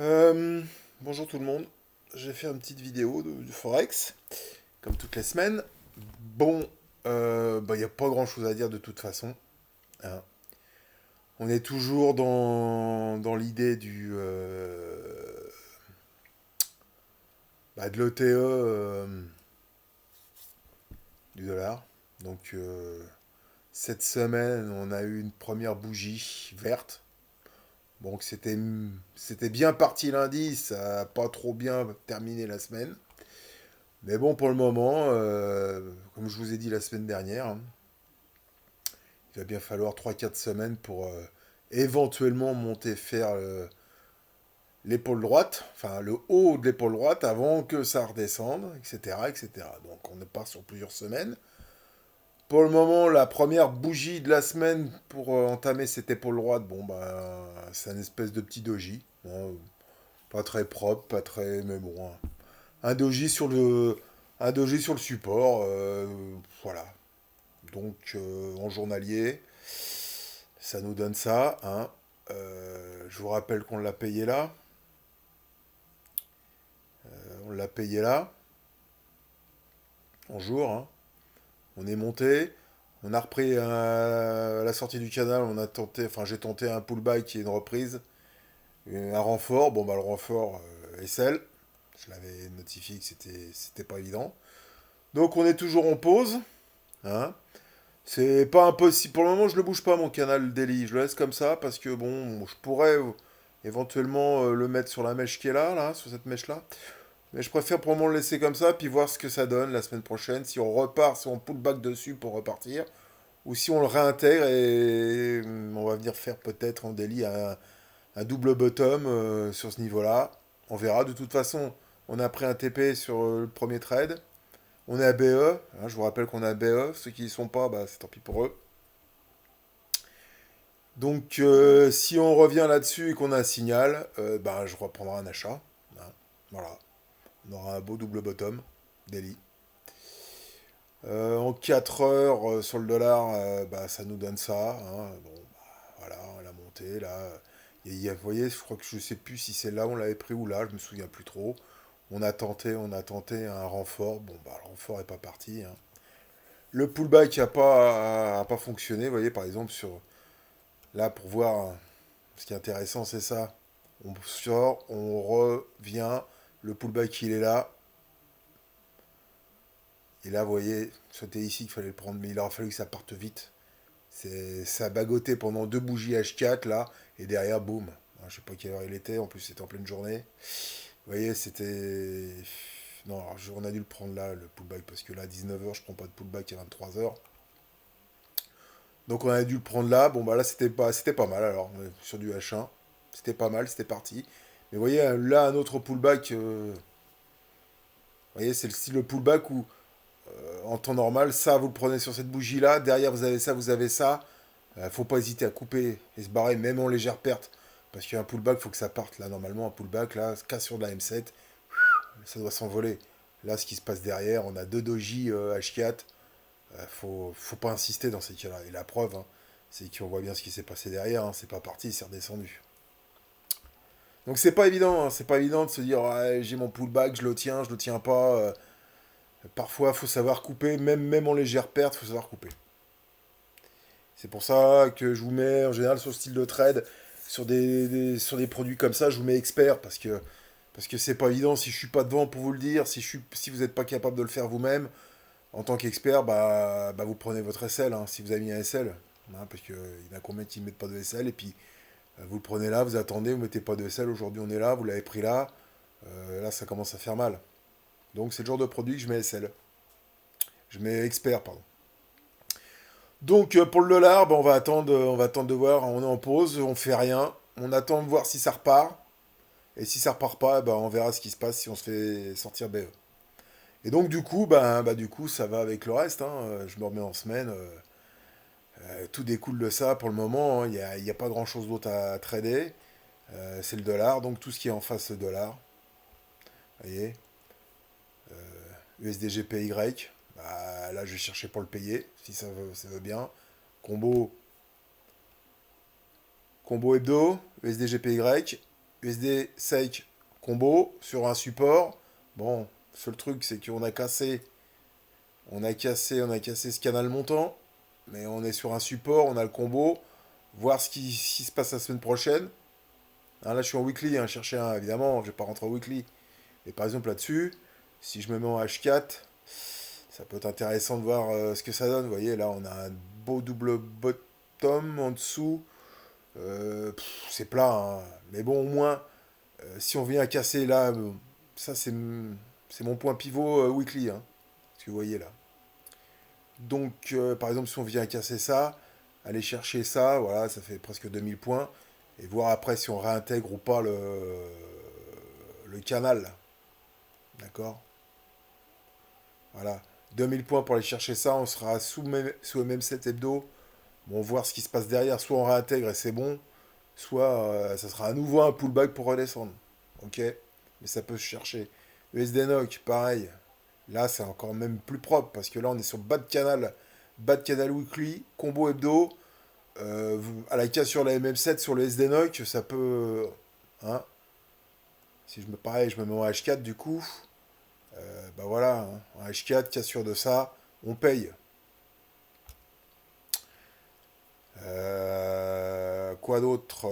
Euh, Bonjour tout le monde. J'ai fait une petite vidéo du Forex, comme toutes les semaines. Bon, il n'y a pas grand-chose à dire de toute façon, hein. On est toujours dans l'idée de l'OTE du dollar. Donc, cette semaine, on a eu une première bougie verte. Donc, c'était bien parti lundi, ça n'a pas trop bien terminé la semaine. Mais bon, pour le moment, comme je vous ai dit la semaine dernière, hein, il va bien falloir 3 4 semaines pour éventuellement monter faire l'épaule droite, enfin le haut de l'épaule droite avant que ça redescende, etc., etc. Donc on part sur plusieurs semaines. Pour le moment, la première bougie de la semaine pour entamer cette épaule droite, bon bah c'est une espèce de petit doji. Bon, pas très propre, pas très, mais bon, hein. Un doji sur un doji sur le support, voilà. Donc en journalier, ça nous donne ça, hein. Je vous rappelle qu'on l'a payé là. On l'a payé là, en jour, hein. On est monté. On a repris à la sortie du canal. On a tenté, enfin j'ai tenté un pullback qui est une reprise. Un renfort. Bon bah le renfort SL. Je l'avais notifié que c'était pas évident. Donc on est toujours en pause, hein. C'est pas impossible. Pour le moment, je le bouge pas, mon canal daily. Je le laisse comme ça parce que bon, je pourrais éventuellement le mettre sur la mèche qui est là, sur cette mèche-là. Mais je préfère pour le moment le laisser comme ça, puis voir ce que ça donne la semaine prochaine. Si on repart, si on pull back dessus pour repartir, ou si on le réintègre et on va venir faire peut-être en daily un double bottom sur ce niveau-là. On verra. De toute façon, on a pris un TP sur le premier trade. On est à BE, hein, je vous rappelle qu'on est à BE. Ceux qui y sont pas, bah, c'est tant pis pour eux. Donc, si on revient là-dessus et qu'on a un signal, bah, je reprendrai un achat, hein. Voilà. On aura un beau double bottom, daily. En 4 heures sur le dollar, bah, ça nous donne ça, hein. Bon, bah, voilà, la montée, là. Vous voyez, je crois que je sais plus si c'est là où on l'avait pris ou là, je me souviens plus trop. On a tenté un renfort. Bon, bah, le renfort n'est pas parti, hein. Le pullback a pas fonctionné, vous voyez, par exemple, là, pour voir, hein, ce qui est intéressant, c'est ça. On sort, on revient, le pullback, il est là. Et là, vous voyez, c'était ici qu'il fallait le prendre, mais il aura fallu que ça parte vite. Ça a bagoté pendant deux bougies H4, là, et derrière, boum. Je sais pas quelle heure il était, en plus c'était en pleine journée. Vous voyez, c'était... Non, alors, on a dû le prendre là, le pullback, parce que là, à 19 heures je prends pas de pullback à 23 heures. Donc on a dû le prendre là. Bon, bah là, c'était pas mal, alors, sur du H1. C'était pas mal, c'était parti. Mais vous voyez, là, un autre pullback, vous voyez, c'est le style de pullback où, en temps normal, ça, vous le prenez sur cette bougie-là. Derrière, vous avez ça, vous avez ça. Faut pas hésiter à couper et se barrer, même en légère perte. Parce qu'un pullback, faut que ça parte. Là, normalement, un pullback, là, casse sur de la M7, ça doit s'envoler. Là, ce qui se passe derrière, on a deux doji H4. Faut pas insister dans ces cas-là. Et la preuve, hein, c'est qu'on voit bien ce qui s'est passé derrière, hein. C'est pas parti, c'est redescendu. Donc c'est pas évident, hein. C'est pas évident de se dire ouais, j'ai mon pullback, je le tiens pas. Parfois, faut savoir couper, même en légère perte, faut savoir couper. C'est pour ça que je vous mets en général sur le style de trade, sur des produits comme ça, je vous mets expert parce que c'est pas évident si je suis pas devant pour vous le dire, si vous n'êtes pas capable de le faire vous-même, en tant qu'expert, bah vous prenez votre SL, hein, si vous avez mis un SL, hein, parce qu'il y en a combien qui ne mettent pas de SL, et puis vous le prenez là, vous attendez, vous mettez pas de SL, aujourd'hui on est là, vous l'avez pris là, là ça commence à faire mal. Donc c'est le genre de produit que je mets SL. Je mets expert, pardon. Donc pour le dollar, bah, on va attendre de voir. On est en pause, on fait rien. On attend de voir si ça repart. Et si ça repart pas, bah, on verra ce qui se passe si on se fait sortir BE. Et donc du coup, ça va avec le reste, hein. Je me remets en semaine. Tout découle de ça pour le moment, hein. Il y a pas grand-chose d'autre à trader. C'est le dollar, donc tout ce qui est en face le dollar. Vous voyez, USDGPY. Bah, là, je vais chercher pour le payer, si ça veut bien. Combo, combo hebdo, USDGPY. USD SEC combo sur un support. Bon, seul truc, c'est qu'on a cassé, on a cassé ce canal montant, mais on est sur un support, on a le combo. Voir ce qui se passe la semaine prochaine. Hein, là, je suis en weekly, hein, chercher un, évidemment, je vais pas rentrer en weekly. Mais par exemple, là-dessus, si je me mets en H4, ça peut être intéressant de voir ce que ça donne. Vous voyez, là, on a un beau double bottom en dessous. C'est plat, hein. Mais bon, au moins, si on vient à casser là, ça, c'est mon point pivot weekly. Hein, ce que vous voyez là. Donc, par exemple, si on vient à casser ça, aller chercher ça, voilà, ça fait presque 2000 points. Et voir après si on réintègre ou pas le canal. D'accord. Voilà. 2000 points pour aller chercher ça, on sera sous MM7 hebdo. Bon, voir ce qui se passe derrière. Soit on réintègre et c'est bon, soit ça sera à nouveau un pullback pour redescendre. Ok. Mais ça peut se chercher. Le SD NOC, pareil. Là, c'est encore même plus propre parce que là, on est sur bas de canal weekly, combo hebdo. À la case sur la MM7, sur le SD NOC, ça peut. Hein, si je me pareil, je me mets en H4 du coup. Bah voilà, hein, en H4, cassure de ça, on paye. Quoi d'autre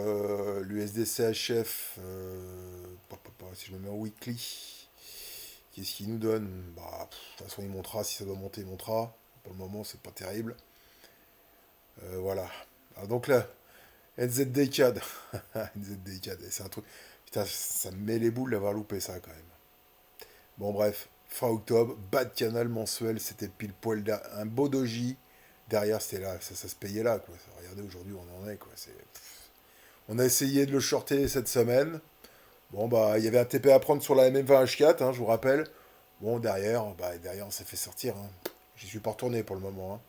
l'USD CHF, si je me mets en weekly, qu'est-ce qu'il nous donne? Bah, de toute façon, il montera, si ça doit monter, il montera. Pour le moment, c'est pas terrible. Voilà. Alors, donc là, NZD-CAD. NZD-CAD, c'est un truc. Putain, ça me met les boules d'avoir loupé ça quand même. Bon, bref, fin octobre, bas de canal mensuel, c'était pile poil un beau doji. Derrière, c'était là, ça se payait là, quoi. Regardez, aujourd'hui, on en est, quoi. On a essayé de le shorter cette semaine. Bon, bah, il y avait un TP à prendre sur la MM20H4, hein, je vous rappelle. Bon, derrière, on s'est fait sortir. Hein. J'y suis pas retourné pour le moment. Hein.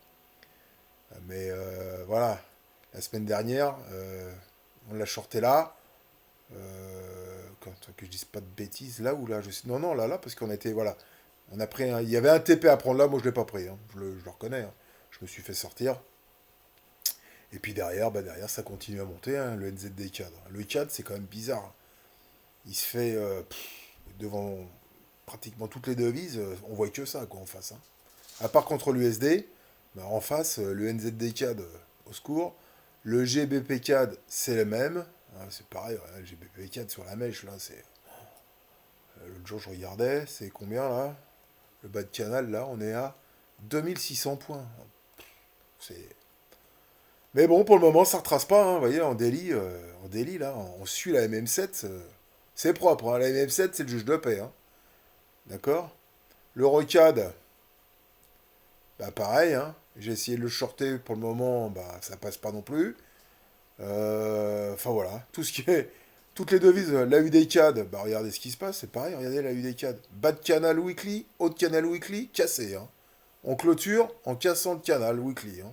Mais voilà, la semaine dernière, on l'a shorté là. Que je dise pas de bêtises, là ou là, je sais. Non, non, là, parce qu'on était, voilà. On a pris il y avait un TP à prendre là, moi je l'ai pas pris. Hein. Je le reconnais. Hein. Je me suis fait sortir. Et puis derrière, ça continue à monter, hein, le NZD cadre. Le cadre, c'est quand même bizarre. Il se fait devant pratiquement toutes les devises, on voit que ça, quoi, en face. Hein. À part contre l'USD, bah, en face, le NZD CAD, au secours. Le GBP CAD, c'est le même. Hein, c'est pareil, ouais, le GBP CAD sur la mèche, là, c'est. L'autre jour, je regardais, c'est combien là? Le bas de canal, là, on est à 2600 points. C'est. Mais bon, pour le moment, ça retrace pas. Hein, vous voyez, en daily, là, on suit la MM7. C'est propre. Hein, la MM7, c'est le juge de paix. Hein, d'accord. Le ROCAD, bah pareil. Hein, j'ai essayé de le shorter pour le moment. Bah, ça passe pas non plus. Enfin voilà. Tout ce qui est. Toutes les devises. La UDCAD, bah regardez ce qui se passe. C'est pareil. Regardez la UDCAD. Bas de canal weekly. Haut de canal weekly. Cassé. Hein. On clôture en cassant le canal weekly. Hein.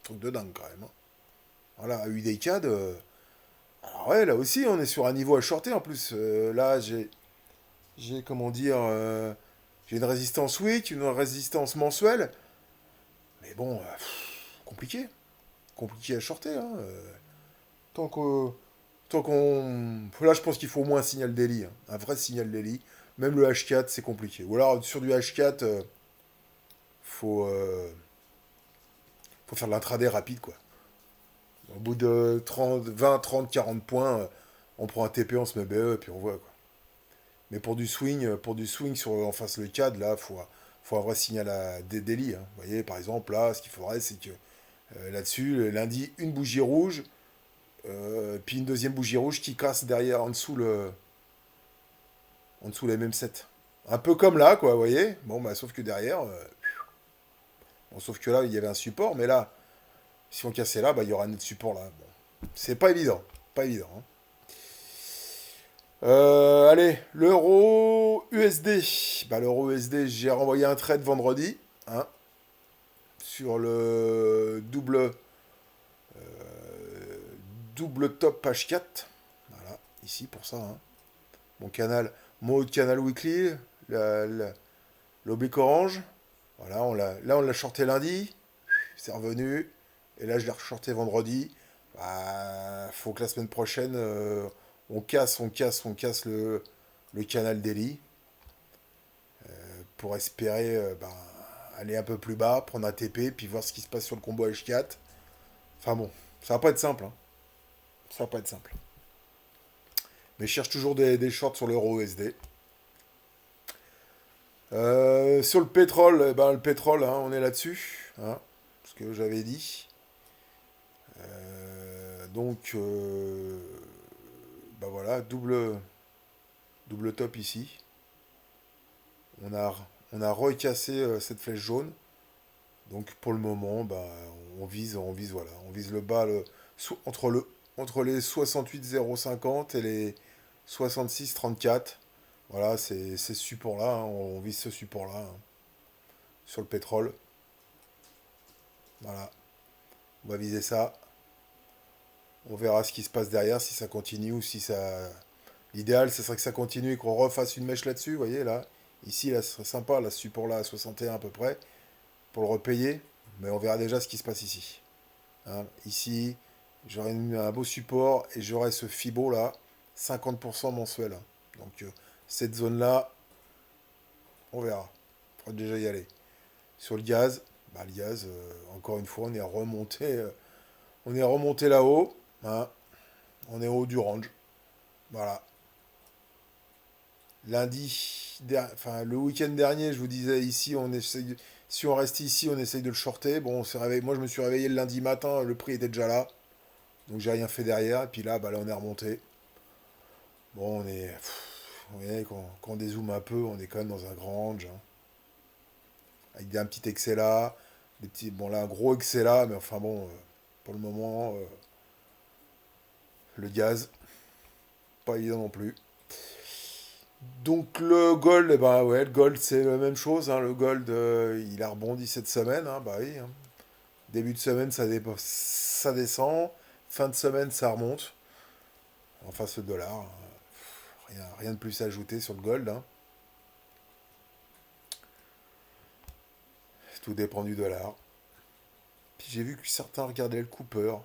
Truc de dingue quand même. Hein. Voilà, UDCAD. Alors ouais, là aussi, on est sur un niveau à shorter. En plus, là, comment dire, j'ai une résistance week, une résistance mensuelle. Mais bon, compliqué. Compliqué à shorter. Hein. Tant que, tant qu'on... Là, je pense qu'il faut au moins un signal daily. Hein. Un vrai signal daily. Même le H4, c'est compliqué. Ou alors, sur du H4, faut, euh, faut faire de l'intraday rapide, quoi. Au bout de 30, 20, 30, 40 points, on prend un TP, on se met BE, et puis on voit, quoi. Mais pour du swing sur en face le CAD, là, faut un vrai signal à des délits. Hein. Vous voyez, par exemple, là, ce qu'il faudrait, c'est que là-dessus, le lundi, une bougie rouge, puis une deuxième bougie rouge qui casse derrière, en dessous la même 7. Un peu comme là, quoi, vous voyez. Bon, bah, sauf que derrière, bon, sauf que là, il y avait un support, mais là, si on cassait là, bah, il y aura un autre support là. Bon. C'est pas évident. Pas évident. Hein. Allez, l'euro USD. Bah, l'euro USD, j'ai renvoyé un trade vendredi. Hein, sur le double top H4. Voilà, ici pour ça. Hein. Mon canal, mon haut de canal weekly, l'oblique orange. Voilà, là on l'a shorté lundi. C'est revenu. Et là je l'ai reshorté vendredi. Bah, faut que la semaine prochaine, on casse le canal daily pour espérer aller un peu plus bas, prendre un TP, puis voir ce qui se passe sur le combo H4. Enfin bon, ça va pas être simple, hein. Ça va pas être simple. Mais je cherche toujours des shorts sur l'euro USD. Sur le pétrole, le pétrole, hein, on est là-dessus, hein, ce que j'avais dit. Donc, voilà, double top ici. On a, on a recassé cette flèche jaune. Donc pour le moment, voilà, on vise le bas entre les 68,050 et les 66,34. Voilà, c'est ce support-là, hein, on vise ce support-là, hein, sur le pétrole. Voilà, on va viser ça. On verra ce qui se passe derrière, si ça continue ou si ça. L'idéal, ce serait que ça continue et qu'on refasse une mèche là-dessus, vous voyez, là. Ici, là, ce serait sympa, là, ce support-là à 61 à peu près, pour le repayer. Mais on verra déjà ce qui se passe ici. Hein. Ici, j'aurai un beau support et j'aurai ce Fibo là, 50% mensuel, hein. Donc cette zone-là, on verra. Il faudra déjà y aller. Sur le gaz, le gaz, encore une fois, on est remonté là-haut. Hein. On est au haut du range. Voilà. Enfin le week-end dernier, je vous disais ici, si on reste ici, on essaye de le shorter. Bon, moi je me suis réveillé le lundi matin, le prix était déjà là. Donc j'ai rien fait derrière. Et puis là on est remonté. Bon, vous voyez, quand on dézoome un peu, on est quand même dans un grand range, hein. Avec un petit excès là, bon là un gros excès là, mais enfin bon, pour le moment, le gaz, pas évident non plus. Donc le gold, ouais, le gold c'est la même chose, hein. Le gold, il a rebondi cette semaine, hein, bah oui, hein. Début de semaine ça descend, fin de semaine ça remonte. Enfin ce dollar, hein. Rien de plus à ajouter sur le gold, hein. Tout dépend du dollar. Puis j'ai vu que certains regardaient le Cooper.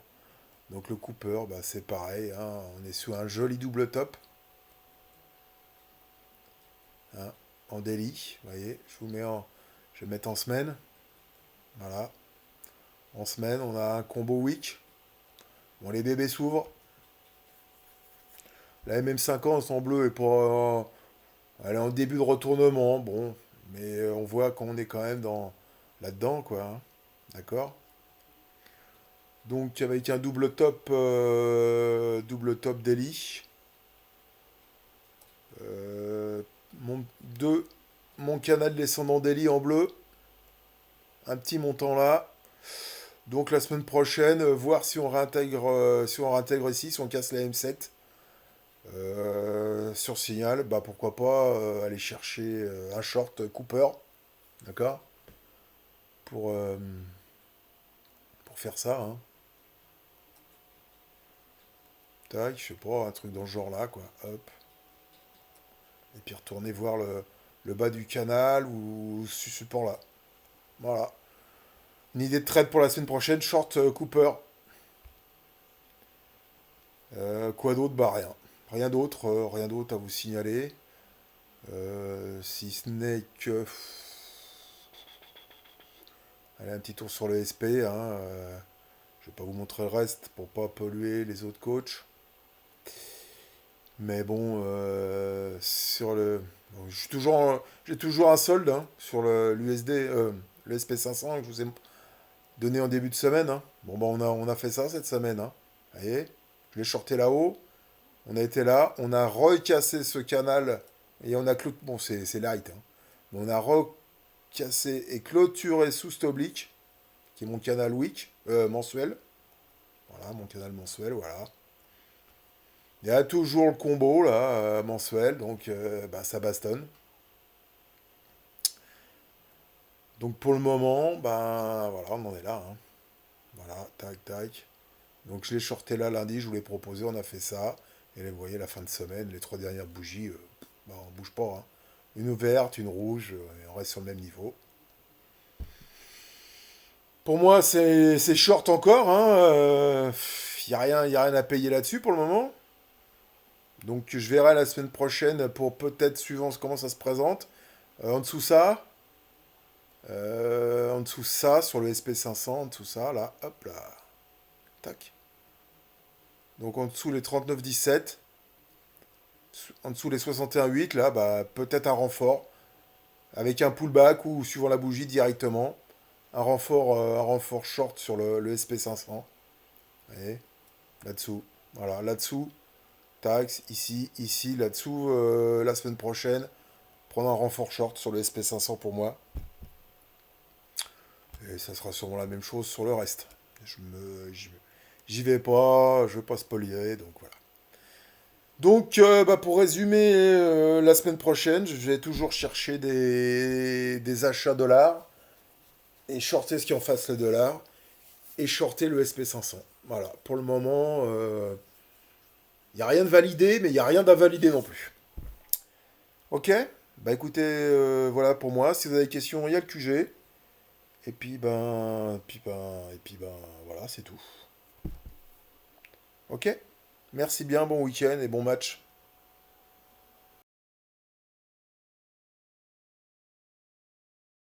Donc le Cooper, c'est pareil, hein. On est sous un joli double top, hein, en daily. Vous voyez, je vais mettre en semaine. Voilà. En semaine, on a un combo week. Bon, les bébés s'ouvrent. La MM50 en bleu est elle est en début de retournement. Bon, mais on voit qu'on est quand même là-dedans, quoi, hein. D'accord. Donc avec un double top daily. Euh, mon, deux, mon canal descendant daily en bleu. Un petit montant là. Donc la semaine prochaine, voir si on réintègre ici, si on casse la M7. Sur signal, pourquoi pas aller chercher un short Cooper, d'accord, pour, euh, pour faire ça, hein. Tac, je sais pas, un truc dans ce genre-là, quoi. Hop. Et puis retourner voir le bas du canal ou ce support-là. Voilà. Une idée de trade pour la semaine prochaine, short Cooper. Quoi d'autre? Rien. Rien d'autre à vous signaler. Si ce n'est que. Allez, un petit tour sur le SP, hein. Je vais pas vous montrer le reste pour pas polluer les autres coachs. Mais bon, bon, j'ai toujours un solde, hein, sur l'USD, le SP500 que je vous ai donné en début de semaine, hein. Bon, on a fait ça cette semaine, hein. Vous voyez, je l'ai shorté là-haut. On a été là, on a recassé ce canal et on a bon, c'est light, hein. Mais on a recassé et clôturé sous cet oblique, qui est mon canal week, mensuel. Voilà, mon canal mensuel, voilà. Il y a toujours le combo là, mensuel, donc ça bastonne. Donc pour le moment, voilà, on en est là, hein. Voilà, tac, tac. Donc je l'ai shorté là lundi, je vous l'ai proposé, on a fait ça. Et là, vous voyez, la fin de semaine, les trois dernières bougies, on bouge pas, hein. Une verte, une rouge, et on reste sur le même niveau. Pour moi, c'est short encore, hein. Y a rien à payer là-dessus pour le moment. Donc je verrai la semaine prochaine pour peut-être suivant comment ça se présente. En dessous ça, en dessous ça, sur le SP500, en dessous ça, là, hop là, tac. Donc en dessous les 39,17, en dessous les 61,8, là, bah, peut-être un renfort, avec un pullback ou suivant la bougie directement, un renfort short sur le SP500. Et là-dessous, voilà, là-dessous, tac, ici, ici, là-dessous, la semaine prochaine, prendre un renfort short sur le SP500 pour moi. Et ça sera sûrement la même chose sur le reste. J'y vais pas, je veux pas spolier, donc voilà. Donc, bah, pour résumer, la semaine prochaine, je vais toujours chercher des achats dollars et shorter ce qui en fasse le dollar et shorter le SP500. Voilà, pour le moment, il n'y a rien de validé, mais il n'y a rien d'invalidé non plus. Ok? Bah écoutez, voilà pour moi. Si vous avez des questions, il y a le QG. Et puis ben, voilà, c'est tout. Ok? Merci bien, bon week-end et bon match.